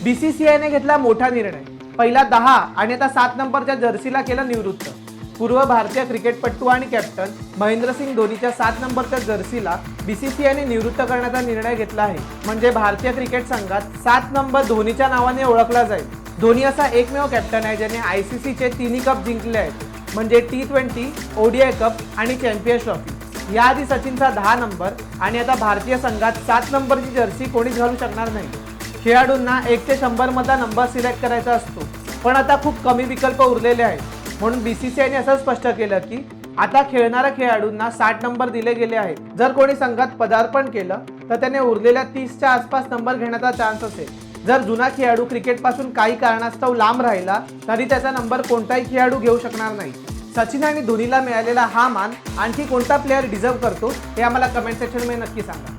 बीसीसीआयने घेतला मोठा निर्णय, पहिला 10 आणि आता 7 नंबरच्या जर्सीला केलं निवृत्त। पूर्व भारतीय क्रिकेटपटू आणि कॅप्टन महेंद्रसिंग धोनीच्या 7 नंबरच्या जर्सीला बीसीसीआयने निवृत्त करण्याचा निर्णय घेतला आहे। म्हणजे भारतीय क्रिकेट संघात 7 नंबर धोनीच्या नावाने ओळखला जाईल। धोनी असा एकमेव कॅप्टन आहे ज्याने आयसीसीचे 3 कप जिंकले आहेत, म्हणजे T20, ओडीआय कप आणि चॅम्पियन्स ट्रॉफी। याआधी सचिनचा 10 नंबर आणि आता भारतीय संघात 7 नंबरची जर्सी कोणीच घालू शकणार नाही। खेळाडूंना 1 ते 100 मधला नंबर सिलेक्ट करायचा असतो, पण आता खूप कमी विकल्प उरलेले आहेत। म्हणून बीसीसीआयने असं स्पष्ट केलं की आता खेळणाऱ्या खेळाडूंना 60 नंबर दिले गेले आहेत। जर कोणी संघात पदार्पण केलं तर त्याने उरलेल्या 30च्या आसपास नंबर घेण्याचा चान्स असेल। जर जुना खेळाडू क्रिकेटपासून काही कारणास्तव लांब राहिला तरी त्याचा नंबर कोणताही खेळाडू घेऊ शकणार नाही। सचिन आणि धोनीला मिळालेला हा मान आणखी कोणता प्लेअर डिझर्व करतो हे आम्हाला कमेंट सेक्शनमध्ये नक्की सांगा।